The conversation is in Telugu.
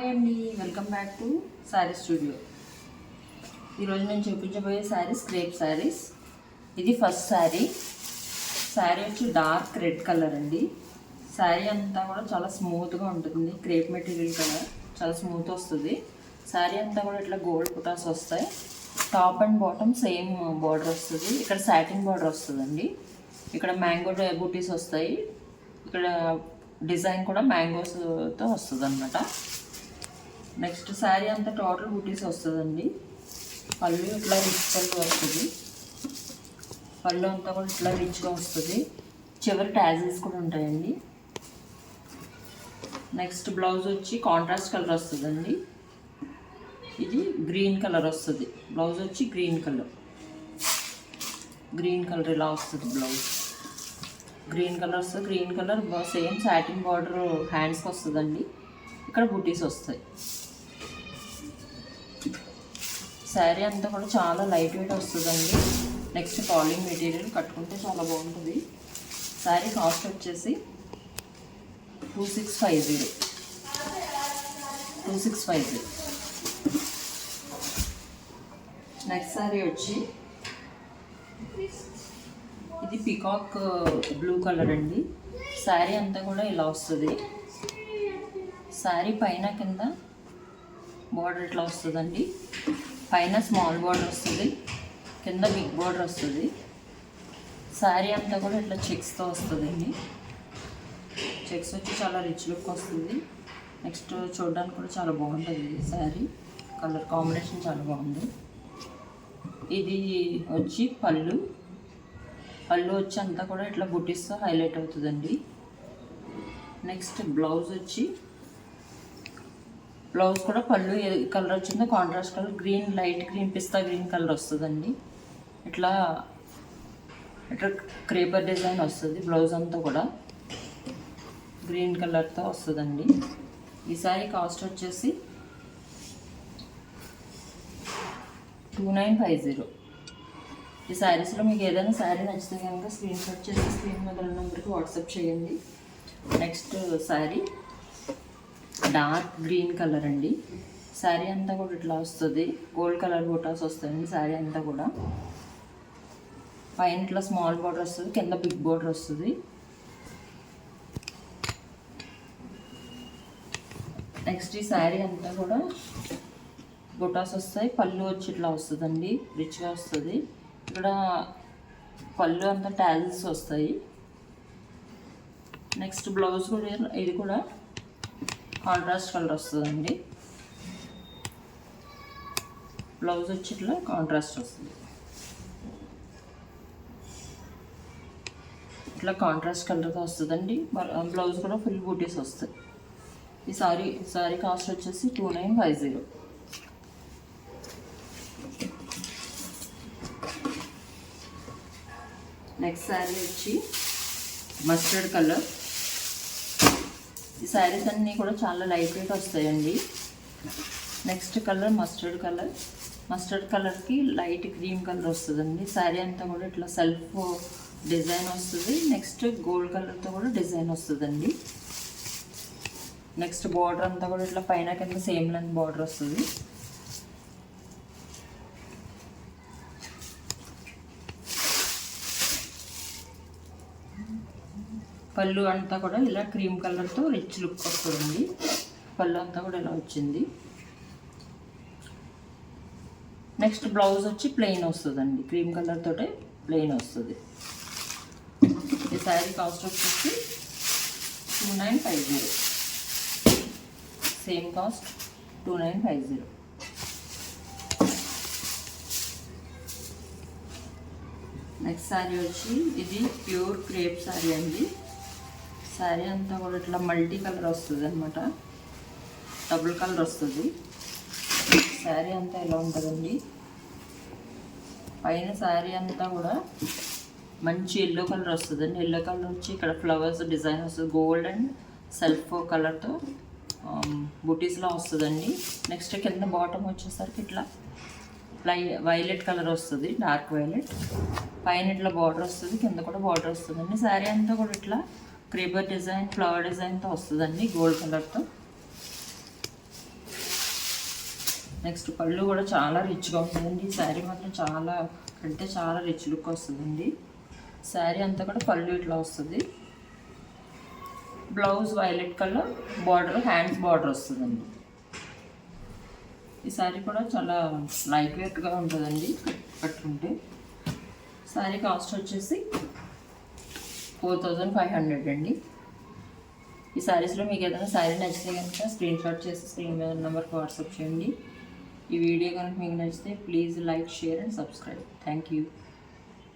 హాయ్ అండి, welcome back to sari studio. ఈరోజు నేను చూపించబోయే శారీస్ క్రేప్ శారీస్. ఇది ఫస్ట్ శారీ వచ్చి డార్క్ రెడ్ కలర్ అండి. శారీ అంతా కూడా చాలా స్మూత్గా ఉంటుంది. క్రేప్ మెటీరియల్ కలర్ చాలా స్మూత్ వస్తుంది. శారీ అంతా కూడా ఇట్లా గోల్డ్ బుటాస్ వస్తాయి. Top and bottom same border వస్తుంది. ఇక్కడ సాటిన్ బార్డర్ వస్తుందండి. ఇక్కడ మ్యాంగో బూటీస్ వస్తాయి. ఇక్కడ డిజైన్ కూడా మ్యాంగోస్తో వస్తుంది అన్నమాట. నెక్స్ట్ శారీ అంతా టోటల్ బూటీస్ వస్తుందండి. పళ్ళు ఇట్లా రిచ్ పళ్ళు వస్తుంది. పళ్ళు అంతా కూడా ఇట్లా రిచ్గా వస్తుంది. చివరి ట్యాజిల్స్ కూడా ఉంటాయండి. నెక్స్ట్ బ్లౌజ్ వచ్చి కాంట్రాస్ట్ కలర్ వస్తుందండి. ఇది గ్రీన్ కలర్ వస్తుంది. బ్లౌజ్ వచ్చి గ్రీన్ కలర్ ఇలా వస్తుంది. బ్లౌజ్ గ్రీన్ కలర్ వస్తుంది. Green colour same satin border హ్యాండ్స్కి వస్తుందండి. ఇక్కడ బూటీస్ వస్తాయి. శారీ అంతా కూడా చాలా లైట్ వెయిట్ వస్తుందండి. నెక్స్ట్ పాలింగ్ మెటీరియల్ కట్టుకుంటే చాలా బాగుంటుంది. శారీ కాస్ట్ వచ్చేసి 2650. నెక్స్ట్ శారీ వచ్చి ఇది పీకాక్ బ్లూ కలర్ అండి. శారీ అంతా కూడా ఇలా వస్తుంది. శారీ పైన కింద బార్డర్ ఇట్లా వస్తుందండి. పైన స్మాల్ బార్డర్ వస్తుంది, కింద బిగ్ బార్డర్ వస్తుంది. శారీ అంతా కూడా ఇట్లా చెక్స్తో వస్తుందండి. చెక్స్ వచ్చి చాలా రిచ్ లుక్ వస్తుంది. నెక్స్ట్ చూడడానికి కూడా చాలా బాగుంటుంది. శారీ కలర్ కాంబినేషన్ చాలా బాగుంది. ఇది వచ్చి పళ్ళు వచ్చి అంతా కూడా ఇట్లా బుటీస్తో హైలైట్ అవుతుందండి. నెక్స్ట్ బ్లౌజ్ వచ్చి బ్లౌజ్ కూడా పళ్ళు ఏ కలర్ వచ్చిందో contrast colour green, light green, pista green colour వస్తుందండి. ఇట్లా క్రేపర్ డిజైన్ వస్తుంది. బ్లౌజ్ అంతా కూడా గ్రీన్ కలర్తో వస్తుందండి. ఈ శారీ కాస్ట్ వచ్చేసి 2950. ఈ శారీస్లో మీకు ఏదైనా శారీ నచ్చితే కనుక స్క్రీన్ షాట్ చేసి స్క్రీన్ మీద నెంబర్కి వాట్సాప్ చేయండి. Next sari dark green colour అండి. శారీ అంతా కూడా ఇట్లా వస్తుంది. గోల్డ్ కలర్ బూటాస్ వస్తాయండి. శారీ అంతా కూడా పైన ఇట్లా స్మాల్ బార్డర్ వస్తుంది, కింద బిగ్ బార్డర్ వస్తుంది. నెక్స్ట్ ఈ శారీ అంతా కూడా బుటాస్ వస్తాయి. పళ్ళు వచ్చి ఇట్లా వస్తుందండి, రిచ్గా వస్తుంది. ఇక్కడ పళ్ళు అంతా టాజిల్స్ వస్తాయి. నెక్స్ట్ బ్లౌజ్ కూడా ఇది కూడా కాంట్రాస్ట్ కలర్ వస్తుందండి. బ్లౌజ్ వచ్చి ఇట్లా కాంట్రాస్ట్ వస్తుంది. ఇట్లా కాంట్రాస్ట్ కలర్తో వస్తుందండి. బ్లౌజ్ కూడా ఫుల్ బూటీస్ వస్తాయి. ఈ సారీ కాస్ట్ వచ్చేసి 2950. నెక్స్ట్ శారీ వచ్చి మస్టర్డ్ కలర్. ఈ శారీస్ అన్నీ కూడా చాలా లైట్ వెయిట్ వస్తాయండి. నెక్స్ట్ కలర్ మస్టర్డ్ కలర్కి లైట్ క్రీమ్ కలర్ వస్తుందండి. శారీ అంతా కూడా ఇట్లా సెల్ఫ్ డిజైన్ వస్తుంది. నెక్స్ట్ గోల్డ్ కలర్తో కూడా డిజైన్ వస్తుందండి. నెక్స్ట్ బార్డర్ అంతా కూడా ఇట్లా పైన కింద సేమ్ లెంత్ బార్డర్ వస్తుంది. పళ్ళు అంతా కూడా ఇలా క్రీమ్ కలర్తో రిచ్ లుక్ వస్తుందండి. పళ్ళు అంతా కూడా ఇలా వచ్చింది. నెక్స్ట్ బ్లౌజ్ వచ్చి ప్లెయిన్ వస్తుందండి. క్రీమ్ కలర్ తోటే ప్లెయిన్ వస్తుంది. ఈ శారీ కాస్ట్ వచ్చేసి 2950. Same cost 2950. నెక్స్ట్ శారీ వచ్చి ఇది ప్యూర్ క్రేప్ శారీ అండి. శారీ అంతా కూడా ఇట్లా మల్టీ కలర్ వస్తుంది అనమాట. డబుల్ కలర్ వస్తుంది. శారీ అంతా ఎలా ఉంటుందండి. పైన శారీ అంతా కూడా మంచి ఎల్లో కలర్ వస్తుందండి. ఎల్లో కలర్ వచ్చి ఇక్కడ ఫ్లవర్స్ డిజైన్ వస్తుంది. గోల్డ్ అండ్ సెల్ఫ్ కలర్తో బుటీస్లా వస్తుందండి. నెక్స్ట్ కింద బాటమ్ వచ్చేసరికి ఇట్లా వైలెట్ కలర్ వస్తుంది, డార్క్ వైలెట్. పైన ఇట్లా బార్డర్ వస్తుంది, కింద కూడా బార్డర్ వస్తుందండి. శారీ అంతా కూడా ఇట్లా క్రేపర్ డిజైన్, ఫ్లవర్ డిజైన్తో వస్తుందండి గోల్డ్ కలర్తో. నెక్స్ట్ పళ్ళు కూడా చాలా రిచ్గా ఉంటుందండి. ఈ శారీ మాత్రం చాలా అంటే చాలా రిచ్ లుక్ వస్తుందండి. శారీ అంతా కూడా పళ్ళు ఇట్లా వస్తుంది. Blouse violet colour, border hands border వస్తుందండి. ఈ శారీ కూడా చాలా లైట్ వెయిట్గా ఉంటుందండి కట్టుకుంటే. శారీ కాస్ట్ వచ్చేసి 4500 అండి. ఈ శారీస్లో మీకు ఏదైనా శారీ నచ్చితే కనుక స్క్రీన్ షాట్ చేసి స్క్రీన్ మీద నెంబర్కి వాట్సాప్ చేయండి. ఈ వీడియో కనుక మీకు నచ్చితే please like, share and subscribe. Thank you.